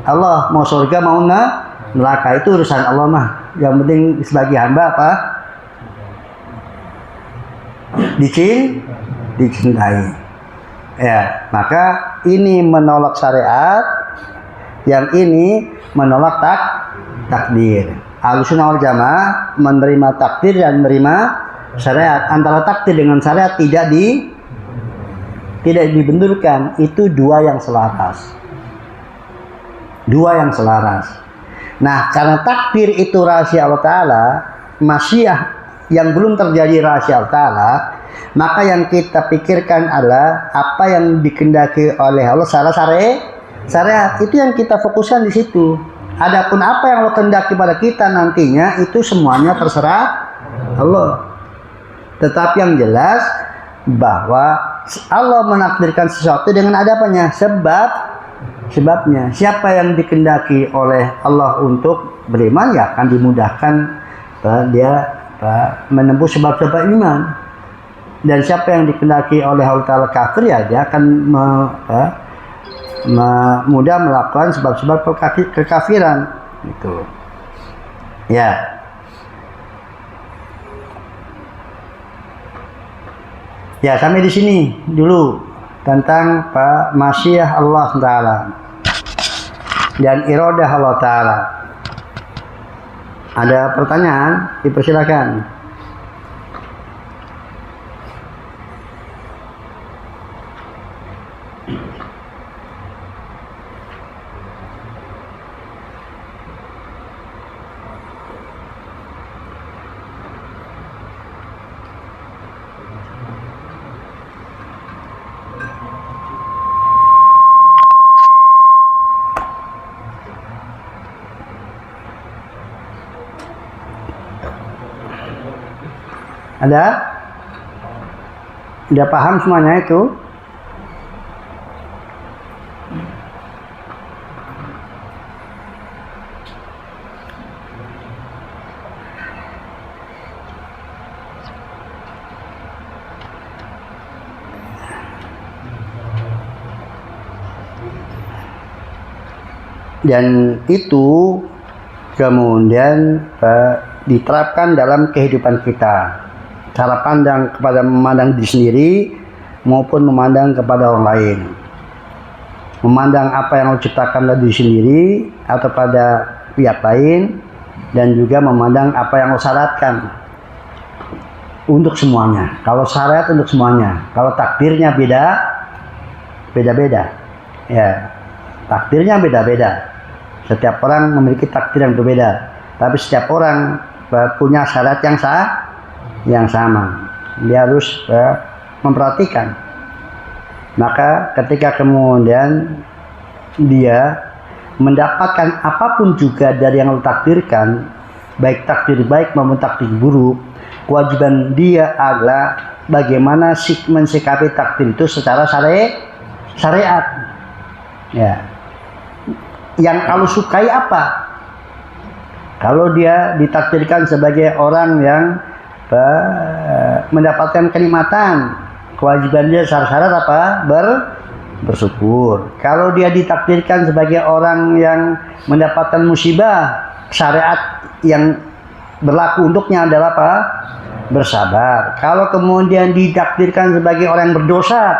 Allah. Mau surga mau neraka itu urusan Allah mah. Yang penting sebagai hamba apa? Dicintai. Ya, maka ini menolak syariat, yang ini menolak takdir. Ahlussunnah wal Jamaah menerima takdir dan menerima syariat. Antara takdir dengan syariat tidak dibenturkan. Itu dua yang selaras. Nah, karena takdir itu rahasia Allah Ta'ala, masyiah yang belum terjadi rahasia Allah Ta'ala, maka yang kita pikirkan adalah apa yang dikehendaki oleh Allah secara syariat. Itu yang kita fokuskan di situ. Adapun apa yang Allah kehendaki pada kita nantinya, itu semuanya terserah Allah. Tetapi yang jelas bahwa Allah menakdirkan sesuatu dengan ada apanya? Sebabnya. Siapa yang dikehendaki oleh Allah untuk beriman, ya akan dimudahkan dia menembus sebab-sebab iman. Dan siapa yang dikehendaki oleh Allah Ta'ala kafir, ya dia akan mudah melakukan sebab-sebab kekafiran. Gitu. Ya. Ya, sampai di sini dulu tentang masyiah Allah Ta'ala dan iradah Allah Ta'ala. Ada pertanyaan? Dipersilakan. Ada? Udah paham semuanya itu? Dan itu kemudian diterapkan dalam kehidupan kita. Cara pandang kepada memandang diri sendiri maupun memandang kepada orang lain. Memandang apa yang Allah ciptakan dari diri sendiri atau pada pihak lain, dan juga memandang apa yang Allah syaratkan untuk semuanya. Kalau syariat untuk semuanya, kalau takdirnya beda-beda. Ya, takdirnya beda-beda. Setiap orang memiliki takdir yang berbeda, tapi setiap orang punya syarat yang sama. Dia harus memperhatikan. Maka ketika kemudian dia mendapatkan apapun juga dari yang Allah takdirkan, baik takdir baik maupun takdir buruk, kewajiban dia adalah bagaimana mensikapi takdir itu secara syariat. Ya. Yang Allah sukai apa? Kalau dia ditakdirkan sebagai orang yang mendapatkan kenikmatan, kewajiban dia syarat apa? Bersyukur. Kalau dia ditakdirkan sebagai orang yang mendapatkan musibah, syariat yang berlaku untuknya adalah apa? Bersabar. Kalau kemudian ditakdirkan sebagai orang yang berdosa,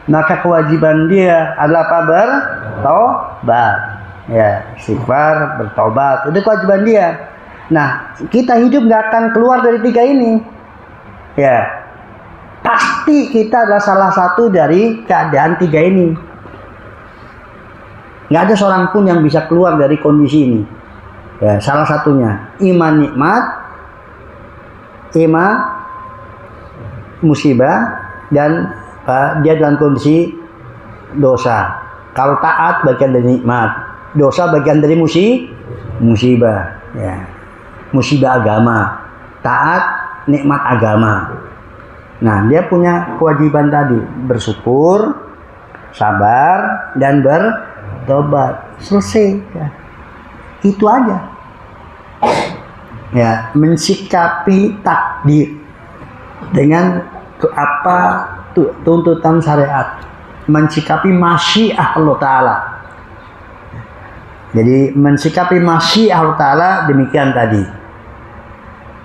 maka kewajiban dia adalah apa? Bertobat. Ya, istighfar, bertobat. Itu kewajiban dia. Nah, kita hidup nggak akan keluar dari tiga ini. Ya, pasti kita adalah salah satu dari keadaan tiga ini. Nggak ada seorang pun yang bisa keluar dari kondisi ini. Ya, salah satunya iman nikmat, iman musibah, dan dia dalam kondisi dosa. Kalau taat bagian dari nikmat, dosa bagian dari musibah. Ya. Musibah agama, taat nikmat agama. Nah, dia punya kewajiban tadi, bersyukur, sabar, dan bertobat. Selesai. Ya. Itu aja. Ya, mensikapi takdir dengan tuntutan syariat, mensikapi masyiah Allah Ta'ala. Jadi mensikapi masyiah Allah Ta'ala demikian tadi.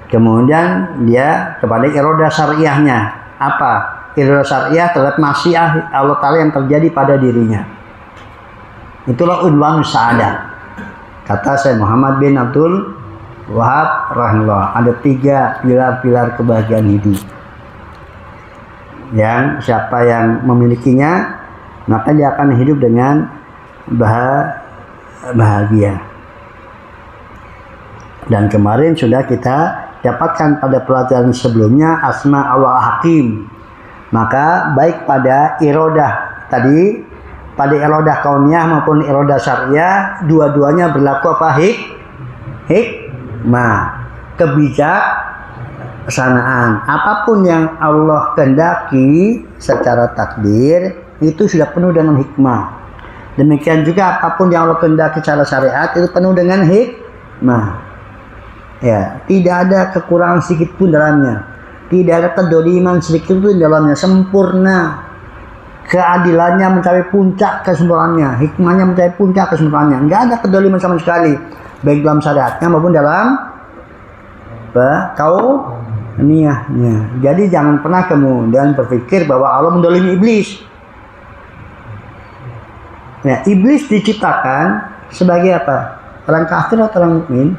Kemudian dia kepada iroda syariahnya. Apa? Iroda syariah terhadap masyiah Allah Ta'ala yang terjadi pada dirinya. Itulah unwanus sa'adah. Kata Syekh Muhammad bin Abdul Wahab rahimahullah, ada 3 pilar-pilar kebahagiaan hidup. Yang siapa yang memilikinya, maka dia akan hidup dengan bahagia. Dan kemarin sudah kita dapatkan pada pelajaran sebelumnya asma Allah Hakim. Maka baik pada irodah tadi, pada irodah kauniyah maupun irodah syariah, dua-duanya berlaku apa? Hikmah, kebijaksanaan. Apapun yang Allah kehendaki secara takdir itu sudah penuh dengan hikmah. Demikian juga apapun yang Allah kehendaki secara syariat itu penuh dengan hikmah. Ya, tidak ada kekurangan sedikit pun dalamnya, tidak ada kedoliman sedikit pun dalamnya, sempurna. Keadilannya mencapai puncak kesempurnaannya, hikmahnya mencapai puncak kesempurnaannya. Enggak ada kedoliman sama sekali, baik dalam syariatnya maupun dalam kauniyahnya. Jadi jangan pernah kemudian berpikir bahwa Allah mendolimi iblis. Ya, iblis diciptakan sebagai apa? Orang kafir atau orang mukmin?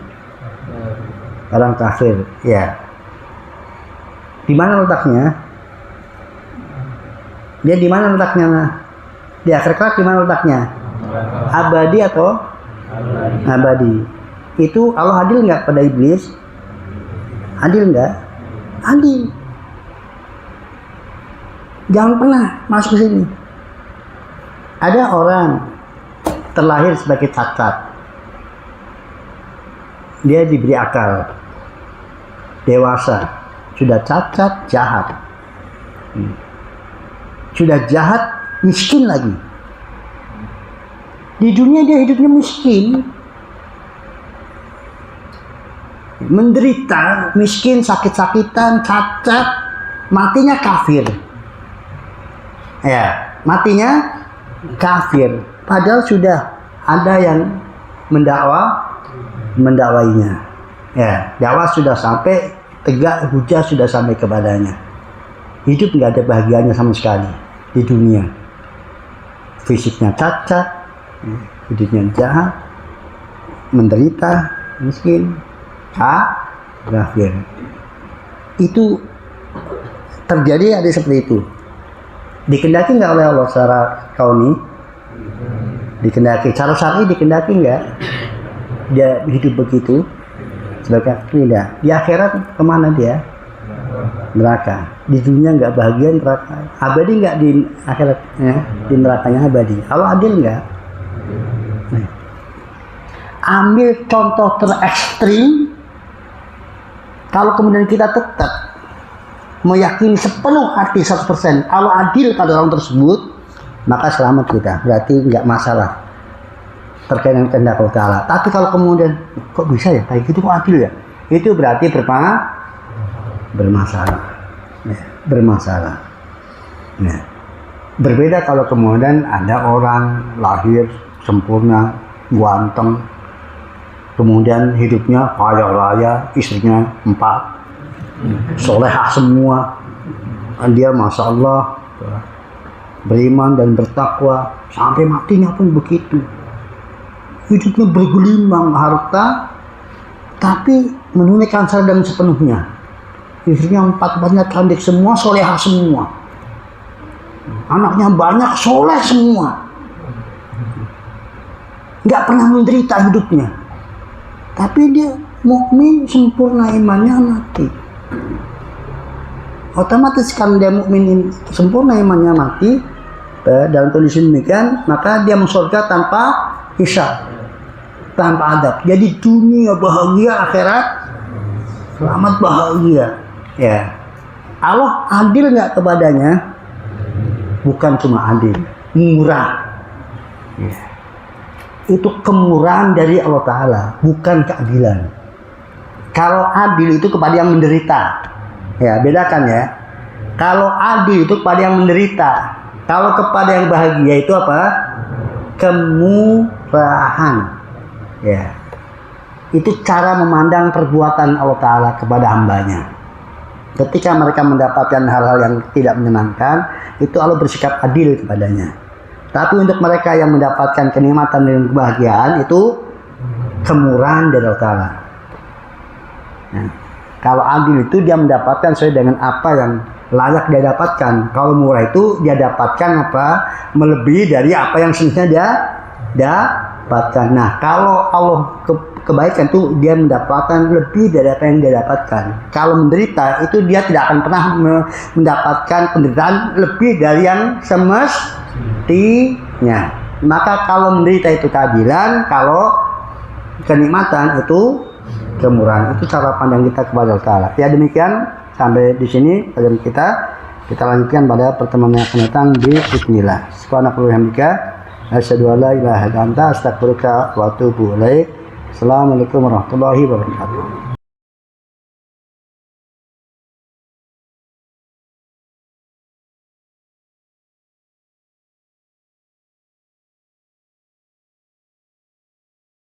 Orang kafir, ya. Di mana letaknya? Dia di mana letaknya? Di akhir kelak di mana letaknya? Abadi atau abadi? Itu Allah adil nggak pada iblis? Adil nggak? Adil. Jangan pernah masuk ke sini. Ada orang terlahir sebagai cacat. Dia diberi akal, dewasa, sudah cacat, jahat, sudah jahat, miskin lagi. Di dunia dia hidupnya miskin, menderita, miskin, sakit-sakitan, cacat, matinya kafir. Ya, matinya kafir. Padahal sudah ada yang mendakwainya. Ya, dakwah sudah sampai, tegak hujah sudah sampai kepadanya. Hidup nggak ada bahagianya sama sekali di dunia. Fisiknya cacat, hidupnya jahat, menderita, miskin, kafir. Itu terjadi ada seperti itu. Dikendaki nggak oleh Allah secara kauni? Dikendaki. Cara syar'i dikendaki nggak? Dia hidup begitu sebagai tidak. Di akhirat kemana dia? Neraka. Di dunia nggak bahagia, neraka. Abadi nggak di akhirat? Ya, di nerakanya abadi. Allah adil nggak? Nah. Ambil contoh terekstrim. Kalau kemudian kita tetap meyakini sepenuh hati 100% Allah adil pada orang tersebut, maka selamat kita. Berarti nggak masalah terkait dengan kehendak Allah Ta'ala. Tapi kalau kemudian kok bisa ya kayak gitu, kok adil ya, itu berarti bermasalah. Ya, bermasalah. Ya. Berbeda kalau kemudian ada orang lahir sempurna, ganteng, kemudian hidupnya kaya raya, istrinya 4, solehah semua, dia masya Allah beriman dan bertakwa, sampai matinya pun begitu. Hidupnya bergelimang harta, tapi menunaikan syariat dengan sepenuhnya. Istrinya 4-4-nya cantik semua, solehah semua. Anaknya banyak, soleh semua. Nggak pernah menderita hidupnya. tapi dia mukmin sempurna imannya mati. Otomatis kan dia mukmin sempurna imannya mati, dalam kondisi demikian maka dia masuk surga tanpa hisab, tanpa adab. Jadi dunia bahagia, akhirat selamat bahagia. Ya, Allah adil nggak kepadanya? Bukan cuma adil, murah. Ya. Itu kemurahan dari Allah Ta'ala, bukan keadilan. Kalau adil itu kepada yang menderita, ya bedakan ya. Kalau adil itu kepada yang menderita, kalau kepada yang bahagia itu apa? Kemurahan. Ya, itu cara memandang perbuatan Allah Ta'ala kepada hambanya. Ketika mereka mendapatkan hal-hal yang tidak menyenangkan, itu Allah bersikap adil kepadanya. Tapi untuk mereka yang mendapatkan kenikmatan dan kebahagiaan, itu kemurahan dari Allah Ta'ala. Nah, kalau adil itu dia mendapatkan sesuai dengan apa yang layak dia dapatkan. Kalau murah itu dia dapatkan apa? Melebihi dari apa yang semestinya dia dapatkan. Nah, kalau Allah kebaikan itu dia mendapatkan lebih dari apa yang dia dapatkan. Kalau menderita itu dia tidak akan pernah mendapatkan penderitaan lebih dari yang semestinya. Maka kalau menderita itu keadilan, kalau kenikmatan itu kemurahan. Itu cara pandang kita kepada Allah Ta'ala. Ya demikian, sampai di sini kajian kita. Kita lanjutkan pada pertemuan yang akan datang di Bismillah. Subhanakallahumma wa bihamdika, asyhadu an la ilaha illa anta, astaghfiruka wa atubu ilaik. Assalamualaikum warahmatullahi wabarakatuh.